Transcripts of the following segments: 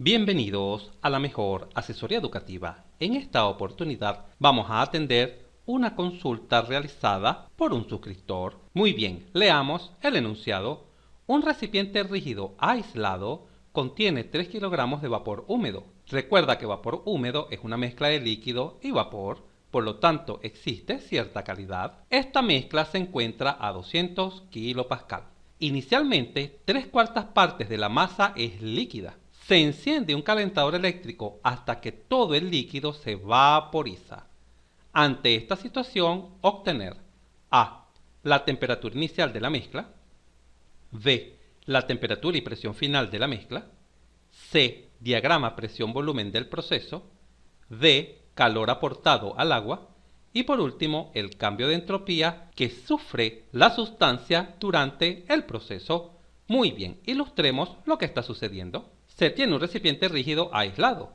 Bienvenidos a la mejor asesoría educativa. En esta oportunidad vamos a atender una consulta realizada por un suscriptor. Muy bien, leamos el enunciado. Un recipiente rígido aislado contiene 3 kilogramos de vapor húmedo. Recuerda que vapor húmedo es una mezcla de líquido y vapor, por lo tanto existe cierta calidad. Esta mezcla se encuentra a 200 kilopascal. Inicialmente, 3/4 partes de la masa es líquida. Se enciende un calentador eléctrico hasta que todo el líquido se vaporiza. Ante esta situación, obtener A. La temperatura inicial de la mezcla. B. La temperatura y presión final de la mezcla. C. Diagrama presión-volumen del proceso. D. Calor aportado al agua. Y por último, el cambio de entropía que sufre la sustancia durante el proceso. Muy bien, ilustremos lo que está sucediendo. Se tiene un recipiente rígido aislado.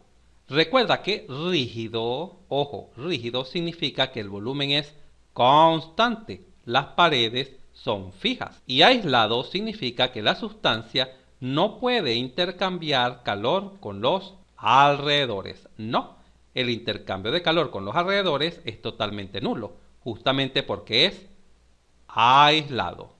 Recuerda que rígido, ojo, rígido significa que el volumen es constante, las paredes son fijas. Y aislado significa que la sustancia no puede intercambiar calor con los alrededores. No, el intercambio de calor con los alrededores es totalmente nulo, justamente porque es aislado.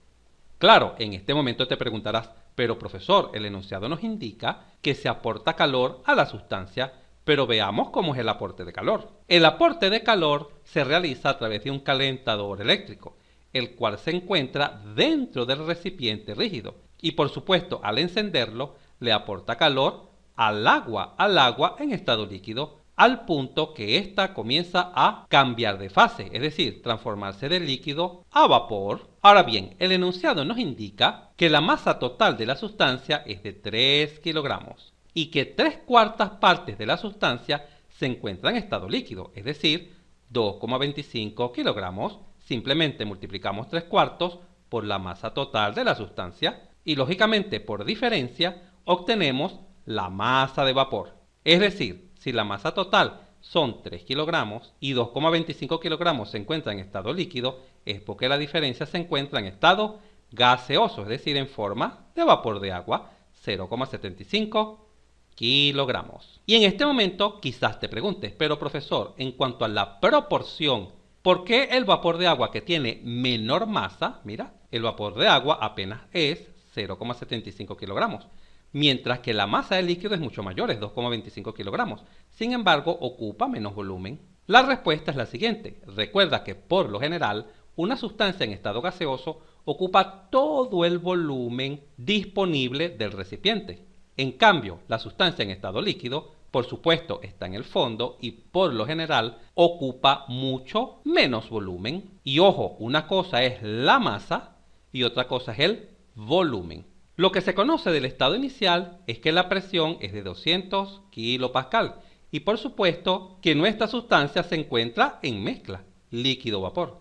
Claro, en este momento te preguntarás, pero profesor, el enunciado nos indica que se aporta calor a la sustancia, pero veamos cómo es el aporte de calor. El aporte de calor se realiza a través de un calentador eléctrico, el cual se encuentra dentro del recipiente rígido. Y por supuesto, al encenderlo, le aporta calor al agua en estado líquido, al punto que ésta comienza a cambiar de fase, es decir, transformarse de líquido a vapor. Ahora bien, el enunciado nos indica que la masa total de la sustancia es de 3 kilogramos y que 3/4 partes de la sustancia se encuentran en estado líquido, es decir, 2,25 kilogramos. Simplemente multiplicamos 3/4 por la masa total de la sustancia y lógicamente por diferencia obtenemos la masa de vapor. Es decir, si la masa total son 3 kilogramos y 2,25 kilogramos se encuentra en estado líquido, es porque la diferencia se encuentra en estado gaseoso, es decir, en forma de vapor de agua, 0,75 kilogramos. Y en este momento quizás te preguntes, pero profesor, en cuanto a la proporción, ¿por qué el vapor de agua que tiene menor masa, mira, el vapor de agua apenas es 0,75 kilogramos? Mientras que la masa del líquido es mucho mayor, es 2,25 kilogramos. Sin embargo, ocupa menos volumen. La respuesta es la siguiente. Recuerda que por lo general, una sustancia en estado gaseoso ocupa todo el volumen disponible del recipiente. En cambio, la sustancia en estado líquido, por supuesto, está en el fondo y por lo general ocupa mucho menos volumen. Y ojo, una cosa es la masa y otra cosa es el volumen. Lo que se conoce del estado inicial es que la presión es de 200 kilopascal y por supuesto que nuestra sustancia se encuentra en mezcla, líquido-vapor.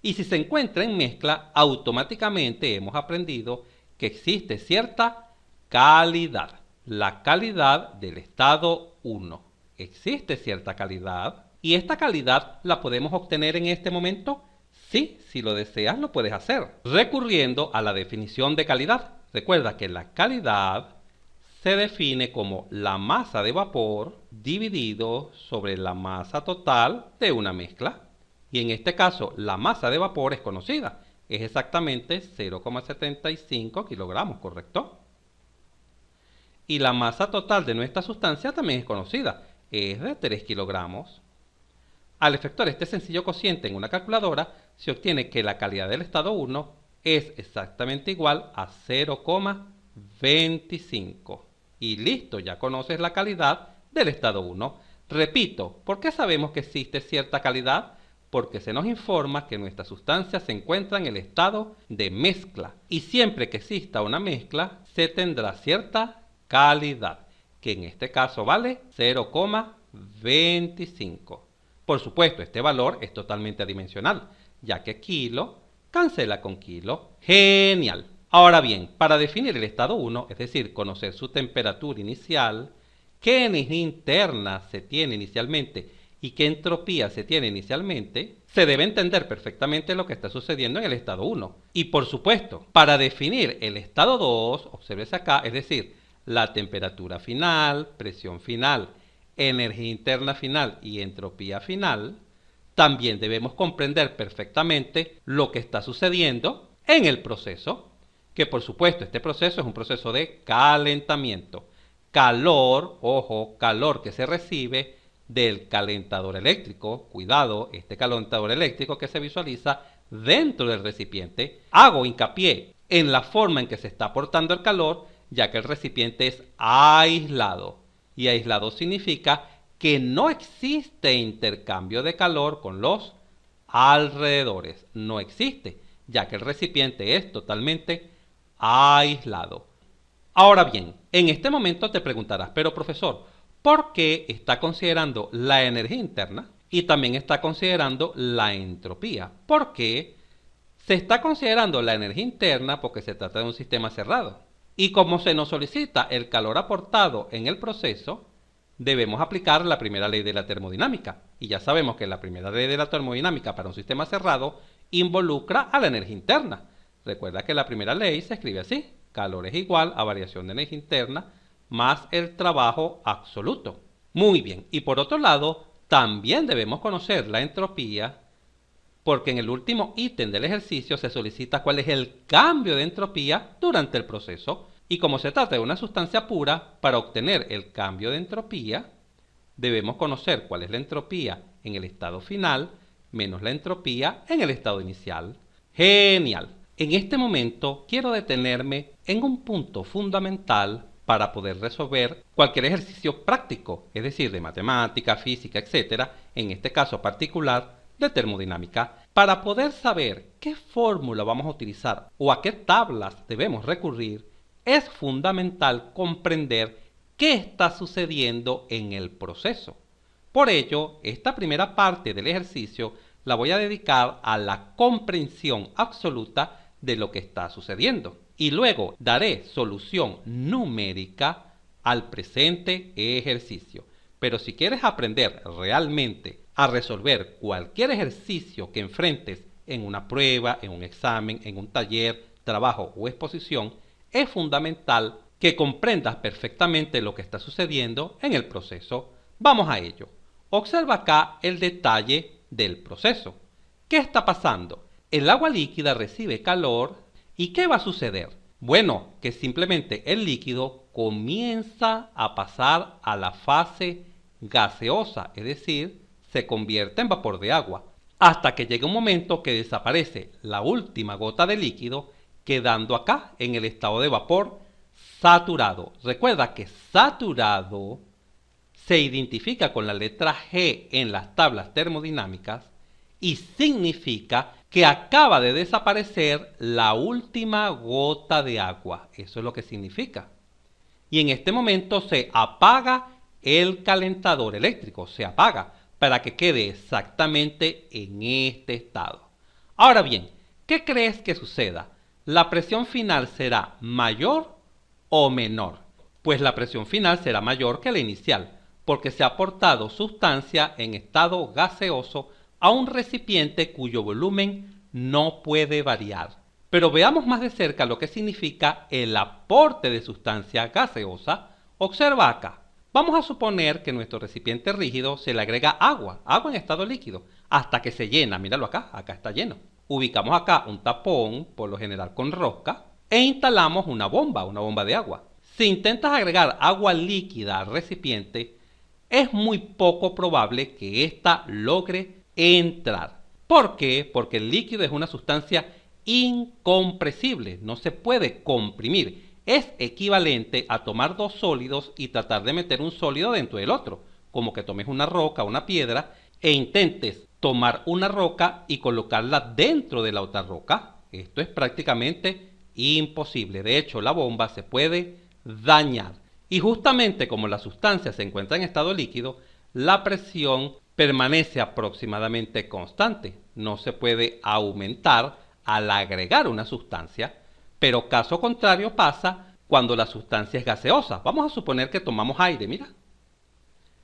Y si se encuentra en mezcla, automáticamente hemos aprendido que existe cierta calidad, la calidad del estado 1. Existe cierta calidad y esta calidad la podemos obtener en este momento. Sí, si lo deseas lo puedes hacer, recurriendo a la definición de calidad. Recuerda que la calidad se define como la masa de vapor dividido sobre la masa total de una mezcla. Y en este caso, la masa de vapor es conocida. Es exactamente 0,75 kilogramos, ¿correcto? Y la masa total de nuestra sustancia también es conocida. Es de 3 kilogramos. Al efectuar este sencillo cociente en una calculadora, se obtiene que la calidad del estado 1 es exactamente igual a 0,25. Y listo, ya conoces la calidad del estado 1. Repito, ¿por qué sabemos que existe cierta calidad? Porque se nos informa que nuestra sustancia se encuentra en el estado de mezcla. Y siempre que exista una mezcla, se tendrá cierta calidad, que en este caso vale 0,25. Por supuesto, este valor es totalmente adimensional, ya que kilo cancela con kilo. Genial. Ahora bien, para definir el estado 1, es decir, conocer su temperatura inicial, qué energía interna se tiene inicialmente y qué entropía se tiene inicialmente, se debe entender perfectamente lo que está sucediendo en el estado 1. Y por supuesto, para definir el estado 2, obsérvese acá, es decir, la temperatura final, presión final, energía interna final y entropía final, también debemos comprender perfectamente lo que está sucediendo en el proceso, que por supuesto este proceso es un proceso de calentamiento. Calor, ojo, calor que se recibe del calentador eléctrico. Cuidado, este calentador eléctrico que se visualiza dentro del recipiente. Hago hincapié en la forma en que se está aportando el calor, ya que el recipiente es aislado. Y aislado significa que no existe intercambio de calor con los alrededores. No existe, ya que el recipiente es totalmente aislado. Ahora bien, en este momento te preguntarás, pero profesor, ¿por qué está considerando la energía interna y también está considerando la entropía? ¿Por qué se está considerando la energía interna? Porque se trata de un sistema cerrado. Y como se nos solicita el calor aportado en el proceso, debemos aplicar la primera ley de la termodinámica. Y ya sabemos que la primera ley de la termodinámica para un sistema cerrado involucra a la energía interna. Recuerda que la primera ley se escribe así: calor es igual a variación de energía interna más el trabajo absoluto. Muy bien, y por otro lado, también debemos conocer la entropía, porque en el último ítem del ejercicio se solicita cuál es el cambio de entropía durante el proceso. Y como se trata de una sustancia pura, para obtener el cambio de entropía, debemos conocer cuál es la entropía en el estado final menos la entropía en el estado inicial. Genial. En este momento quiero detenerme en un punto fundamental para poder resolver cualquier ejercicio práctico, es decir, de matemática, física, etc., en este caso particular de termodinámica, para poder saber qué fórmula vamos a utilizar o a qué tablas debemos recurrir. Es fundamental comprender qué está sucediendo en el proceso. Por ello, esta primera parte del ejercicio la voy a dedicar a la comprensión absoluta de lo que está sucediendo. Y luego daré solución numérica al presente ejercicio. Pero si quieres aprender realmente a resolver cualquier ejercicio que enfrentes en una prueba, en un examen, en un taller, trabajo o exposición, es fundamental que comprendas perfectamente lo que está sucediendo en el proceso. Vamos a ello. Observa acá el detalle del proceso. ¿Qué está pasando? El agua líquida recibe calor y ¿qué va a suceder? Bueno, que simplemente el líquido comienza a pasar a la fase gaseosa, es decir, se convierte en vapor de agua, hasta que llega un momento que desaparece la última gota de líquido, quedando acá en el estado de vapor saturado. Recuerda que saturado se identifica con la letra G en las tablas termodinámicas y significa que acaba de desaparecer la última gota de agua. Eso es lo que significa. Y en este momento se apaga el calentador eléctrico, se apaga para que quede exactamente en este estado. Ahora bien, ¿qué crees que suceda? ¿La presión final será mayor o menor? Pues la presión final será mayor que la inicial, porque se ha aportado sustancia en estado gaseoso a un recipiente cuyo volumen no puede variar. Pero veamos más de cerca lo que significa el aporte de sustancia gaseosa. Observa acá. Vamos a suponer que nuestro recipiente rígido se le agrega agua en estado líquido, hasta que se llena. Míralo acá, acá está lleno. Ubicamos acá un tapón, por lo general con rosca, e instalamos una bomba de agua. Si intentas agregar agua líquida al recipiente, es muy poco probable que ésta logre entrar. ¿Por qué? Porque el líquido es una sustancia incompresible, no se puede comprimir. Es equivalente a tomar dos sólidos y tratar de meter un sólido dentro del otro, como que tomes una roca, una piedra, e intentes tomar una roca y colocarla dentro de la otra roca. Esto es prácticamente imposible. De hecho, la bomba se puede dañar. Y justamente como la sustancia se encuentra en estado líquido, la presión permanece aproximadamente constante. No se puede aumentar al agregar una sustancia, pero caso contrario pasa cuando la sustancia es gaseosa. Vamos a suponer que tomamos aire, mira.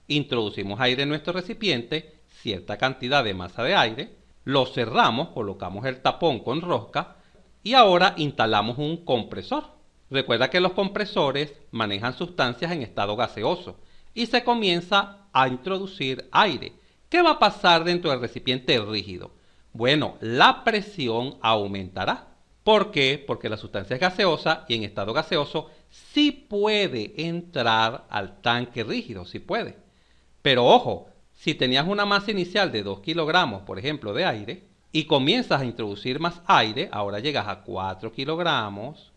Introducimos aire en nuestro recipiente, cierta cantidad de masa de aire, lo cerramos, colocamos el tapón con rosca y ahora instalamos un compresor. Recuerda que los compresores manejan sustancias en estado gaseoso y se comienza a introducir aire. ¿Qué va a pasar dentro del recipiente rígido? Bueno, la presión aumentará. ¿Por qué? Porque la sustancia es gaseosa y en estado gaseoso sí puede entrar al tanque rígido, sí puede. Pero ojo, si tenías una masa inicial de 2 kilogramos, por ejemplo, de aire, y comienzas a introducir más aire, ahora llegas a 4 kilogramos,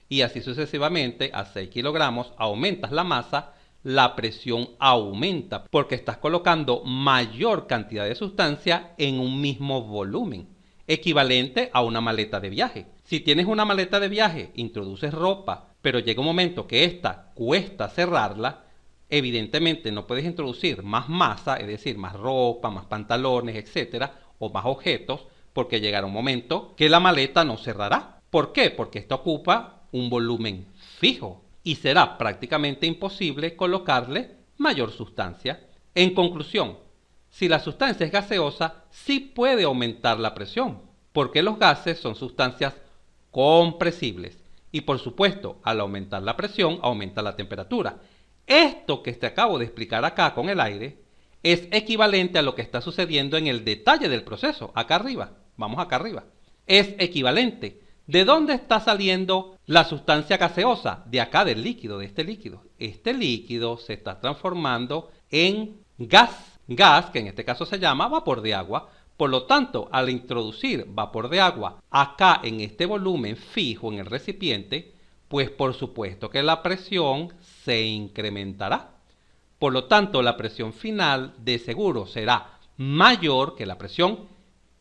y así sucesivamente a 6 kilogramos, aumentas la masa, la presión aumenta porque estás colocando mayor cantidad de sustancia en un mismo volumen, equivalente a una maleta de viaje. Si tienes una maleta de viaje, introduces ropa, pero llega un momento que esta cuesta cerrarla, evidentemente no puedes introducir más masa, es decir, más ropa, más pantalones, etcétera, o más objetos, porque llegará un momento que la maleta no cerrará. ¿Por qué? Porque esta ocupa un volumen fijo y será prácticamente imposible colocarle mayor sustancia. En conclusión, si la sustancia es gaseosa, sí puede aumentar la presión, porque los gases son sustancias compresibles. Y por supuesto, al aumentar la presión, aumenta la temperatura. Esto que te acabo de explicar acá con el aire es equivalente a lo que está sucediendo en el detalle del proceso, acá arriba. Vamos acá arriba. Es equivalente. ¿De dónde está saliendo la sustancia gaseosa? De acá, del líquido, de este líquido. Este líquido se está transformando en gas. Gas, que en este caso se llama vapor de agua. Por lo tanto, al introducir vapor de agua acá en este volumen fijo en el recipiente, pues por supuesto que la presión se incrementará. Por lo tanto, la presión final de seguro será mayor que la presión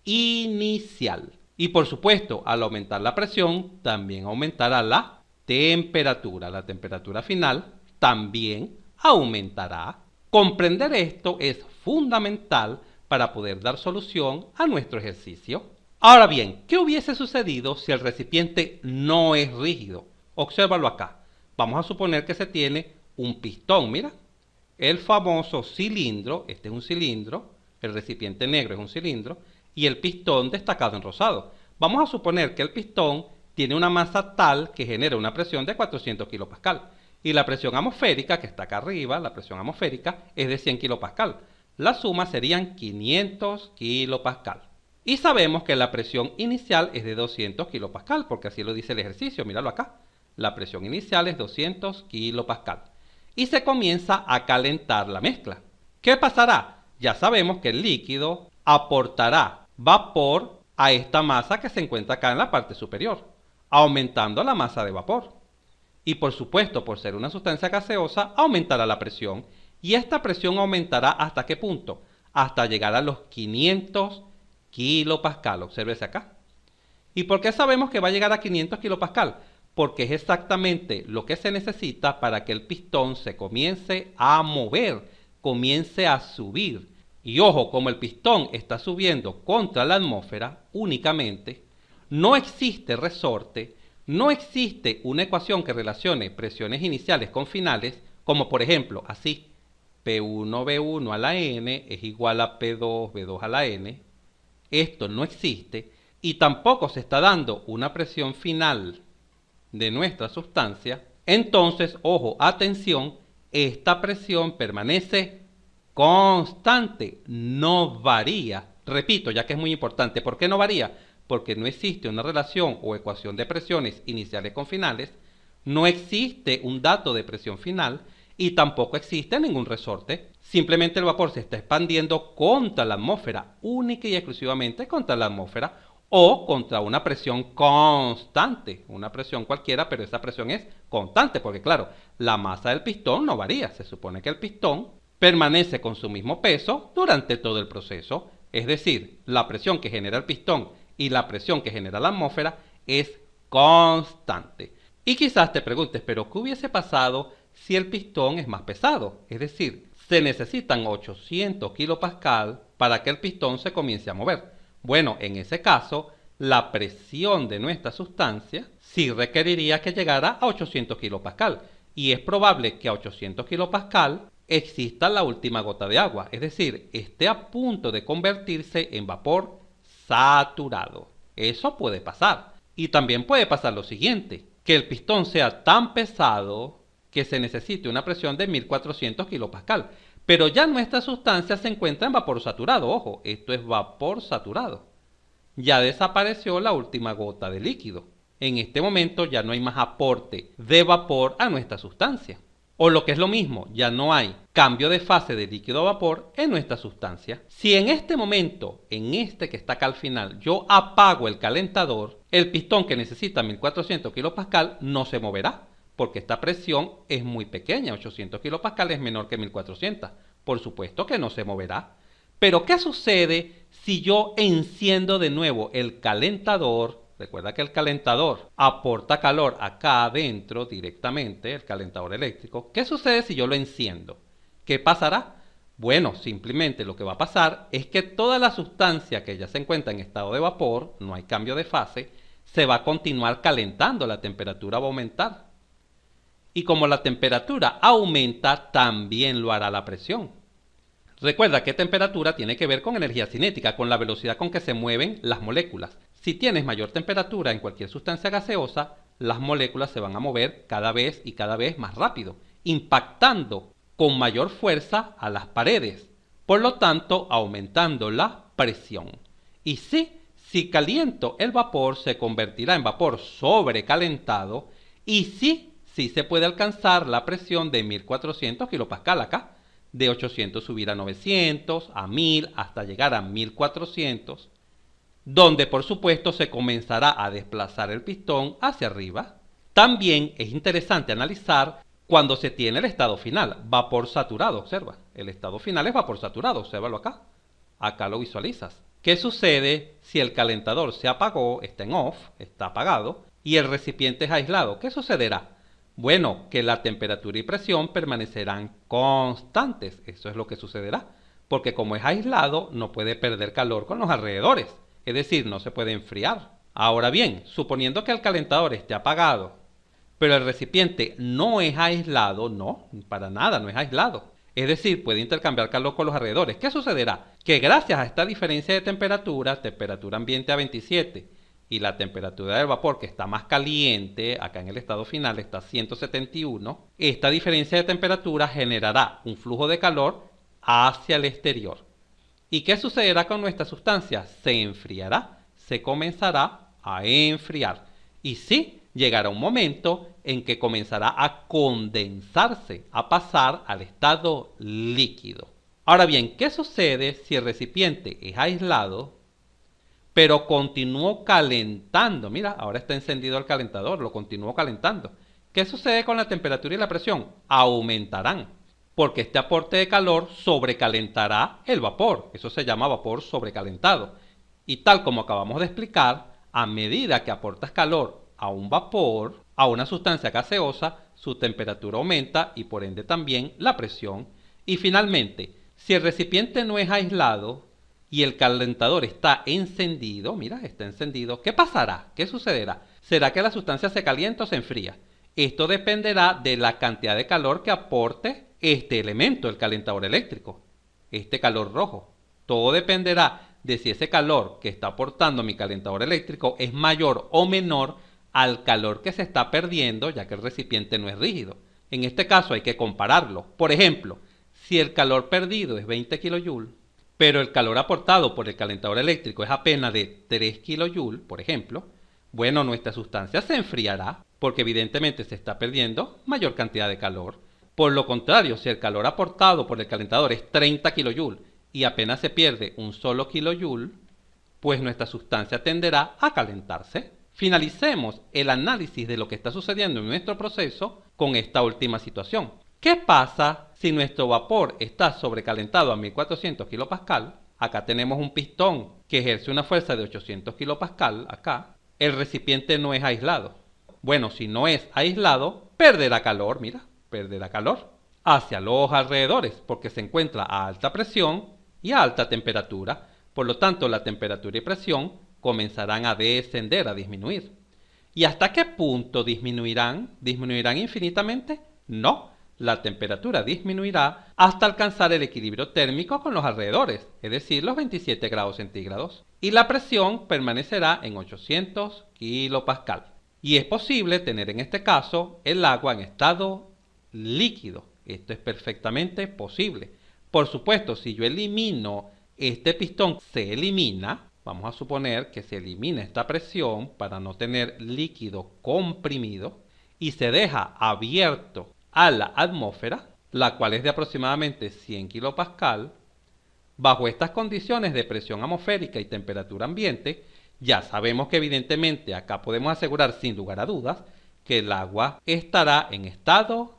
inicial. Y por supuesto, al aumentar la presión, también aumentará la temperatura. La temperatura final también aumentará. Comprender esto es fundamental para poder dar solución a nuestro ejercicio. Ahora bien, ¿qué hubiese sucedido si el recipiente no es rígido? Obsérvalo acá. Vamos a suponer que se tiene un pistón, mira. El famoso cilindro, este es un cilindro, el recipiente negro es un cilindro, y el pistón destacado en rosado. Vamos a suponer que el pistón tiene una masa tal que genera una presión de 400 kilopascal. Y la presión atmosférica, que está acá arriba, la presión atmosférica, es de 100 kilopascal. La suma serían 500 kilopascal. Y sabemos que la presión inicial es de 200 kilopascal, porque así lo dice el ejercicio, míralo acá. La presión inicial es 200 kilopascal. Y se comienza a calentar la mezcla. ¿Qué pasará? Ya sabemos que el líquido aportará vapor a esta masa que se encuentra acá en la parte superior, aumentando la masa de vapor. Y por supuesto, por ser una sustancia gaseosa, aumentará la presión. Y esta presión aumentará ¿hasta qué punto? Hasta llegar a los 500 kilopascal. Obsérvese acá. ¿Y por qué sabemos que va a llegar a 500 kilopascal? Porque es exactamente lo que se necesita para que el pistón se comience a mover, comience a subir. Y ojo, como el pistón está subiendo contra la atmósfera únicamente, no existe resorte, no existe una ecuación que relacione presiones iniciales con finales, como por ejemplo así, P1V1 a la N es igual a P2V2 a la N. Esto no existe y tampoco se está dando una presión final de nuestra sustancia. Entonces, ojo, atención, esta presión permanece constante, no varía. Repito, ya que es muy importante, ¿por qué no varía? Porque no existe una relación o ecuación de presiones iniciales con finales, no existe un dato de presión final y tampoco existe ningún resorte. Simplemente el vapor se está expandiendo contra la atmósfera, única y exclusivamente contra la atmósfera o contra una presión constante, una presión cualquiera, pero esa presión es constante, porque claro, la masa del pistón no varía, se supone que el pistón permanece con su mismo peso durante todo el proceso, es decir, la presión que genera el pistón y la presión que genera la atmósfera es constante. Y quizás te preguntes, ¿pero qué hubiese pasado si el pistón es más pesado? Es decir, se necesitan 800 kilopascal para que el pistón se comience a mover. Bueno, en ese caso, la presión de nuestra sustancia sí requeriría que llegara a 800 kilopascal. Y es probable que a 800 kilopascal exista la última gota de agua, es decir, esté a punto de convertirse en vapor saturado. Eso puede pasar. Y también puede pasar lo siguiente. que el pistón sea tan pesado que se necesite una presión de 1400 kilopascal. Pero ya nuestra sustancia se encuentra en vapor saturado. Ojo, esto es vapor saturado. Ya desapareció la última gota de líquido. En este momento ya no hay más aporte de vapor a nuestra sustancia. O lo que es lo mismo, ya no hay cambio de fase de líquido a vapor en nuestra sustancia. Si en este momento, en este que está acá al final, yo apago el calentador, el pistón que necesita 1400 kilopascal no se moverá, porque esta presión es muy pequeña, 800 kilopascal es menor que 1400. Por supuesto que no se moverá. Pero ¿qué sucede si yo enciendo de nuevo el calentador? Recuerda que el calentador aporta calor acá adentro directamente, el calentador eléctrico. ¿Qué sucede si yo lo enciendo? ¿Qué pasará? Bueno, simplemente lo que va a pasar es que toda la sustancia que ya se encuentra en estado de vapor, no hay cambio de fase, se va a continuar calentando, la temperatura va a aumentar. Y como la temperatura aumenta, también lo hará la presión. Recuerda que temperatura tiene que ver con energía cinética, con la velocidad con que se mueven las moléculas. Si tienes mayor temperatura en cualquier sustancia gaseosa, las moléculas se van a mover cada vez más rápido, impactando con mayor fuerza a las paredes, por lo tanto aumentando la presión. Y si caliento el vapor, se convertirá en vapor sobrecalentado y sí se puede alcanzar la presión de 1400 kilopascal acá. De 800 subir a 900, a 1000, hasta llegar a 1400, donde por supuesto se comenzará a desplazar el pistón hacia arriba. También es interesante analizar cuando se tiene el estado final, vapor saturado, observa, el estado final es vapor saturado, obsérvalo acá lo visualizas. ¿Qué sucede si el calentador se apagó, está en off, está apagado, y el recipiente es aislado? ¿Qué sucederá? Bueno, que la temperatura y presión permanecerán constantes, eso es lo que sucederá, porque como es aislado no puede perder calor con los alrededores, es decir, no se puede enfriar. Ahora bien, suponiendo que el calentador esté apagado, pero el recipiente no es aislado, no, para nada, no es aislado, es decir, puede intercambiar calor con los alrededores. ¿Qué sucederá? Que gracias a esta diferencia de temperatura ambiente a 27, y la temperatura del vapor que está más caliente, acá en el estado final está a 171, esta diferencia de temperatura generará un flujo de calor hacia el exterior. ¿Y qué sucederá con nuestra sustancia? Se enfriará, se comenzará a enfriar. Y llegará un momento en que comenzará a condensarse, a pasar al estado líquido. Ahora bien, ¿qué sucede si el recipiente es aislado, pero continuó calentando? Mira, ahora está encendido el calentador, lo continuó calentando. ¿Qué sucede con la temperatura y la presión? Aumentarán, porque este aporte de calor sobrecalentará el vapor. Eso se llama vapor sobrecalentado. Y tal como acabamos de explicar, a medida que aportas calor a un vapor, a una sustancia gaseosa, su temperatura aumenta y por ende también la presión. Y finalmente, si el recipiente no es aislado y el calentador está encendido, mira, está encendido, ¿qué pasará? ¿Qué sucederá? ¿Será que la sustancia se calienta o se enfría? Esto dependerá de la cantidad de calor que aporte este elemento, el calentador eléctrico, este calor rojo. Todo dependerá de si ese calor que está aportando mi calentador eléctrico es mayor o menor al calor que se está perdiendo, ya que el recipiente no es rígido. En este caso hay que compararlo. Por ejemplo, si el calor perdido es 20 kJ, pero el calor aportado por el calentador eléctrico es apenas de 3 kJ, por ejemplo, bueno, nuestra sustancia se enfriará, porque evidentemente se está perdiendo mayor cantidad de calor. Por lo contrario, si el calor aportado por el calentador es 30 kJ y apenas se pierde un solo kilojoule, pues nuestra sustancia tenderá a calentarse. Finalicemos el análisis de lo que está sucediendo en nuestro proceso con esta última situación. ¿Qué pasa si nuestro vapor está sobrecalentado a 1400 kilopascal? Acá tenemos un pistón que ejerce una fuerza de 800 kilopascal, acá. El recipiente no es aislado. Bueno, si no es aislado, perderá calor, mira, perderá calor hacia los alrededores, porque se encuentra a alta presión y a alta temperatura. Por lo tanto, la temperatura y presión comenzarán a descender, a disminuir. ¿Y hasta qué punto disminuirán? ¿Disminuirán infinitamente? No, la temperatura disminuirá hasta alcanzar el equilibrio térmico con los alrededores, es decir, los 27 grados centígrados. Y la presión permanecerá en 800 kilopascal. Y es posible tener en este caso el agua en estado líquido. Esto es perfectamente posible. Por supuesto, si yo elimino este pistón, se elimina. Vamos a suponer que se elimina esta presión para no tener líquido comprimido y se deja abierto a la atmósfera, la cual es de aproximadamente 100 kilopascal. Bajo estas condiciones de presión atmosférica y temperatura ambiente, ya sabemos que evidentemente acá podemos asegurar sin lugar a dudas que el agua estará en estado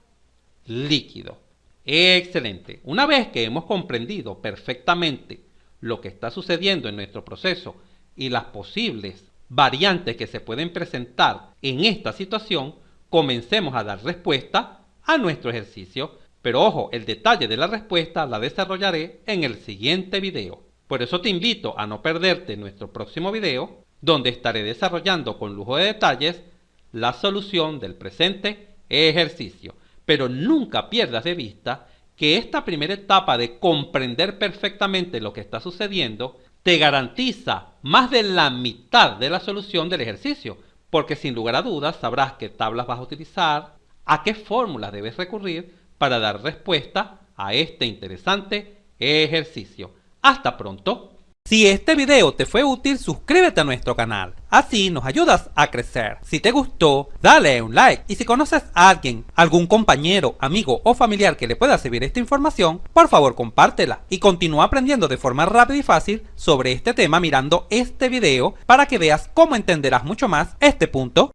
líquido. Excelente. Una vez que hemos comprendido perfectamente lo que está sucediendo en nuestro proceso y las posibles variantes que se pueden presentar en esta situación, comencemos a dar respuesta a nuestro ejercicio. Pero ojo, el detalle de la respuesta la desarrollaré en el siguiente video. Por eso te invito a no perderte nuestro próximo video, donde estaré desarrollando con lujo de detalles la solución del presente ejercicio. Pero nunca pierdas de vista que esta primera etapa de comprender perfectamente lo que está sucediendo te garantiza más de la mitad de la solución del ejercicio, porque sin lugar a dudas sabrás qué tablas vas a utilizar, a qué fórmulas debes recurrir para dar respuesta a este interesante ejercicio. ¡Hasta pronto! Si este video te fue útil, suscríbete a nuestro canal, así nos ayudas a crecer. Si te gustó, dale un like, y si conoces a alguien, algún compañero, amigo o familiar que le pueda servir esta información, por favor compártela y continúa aprendiendo de forma rápida y fácil sobre este tema mirando este video para que veas cómo entenderás mucho más este punto.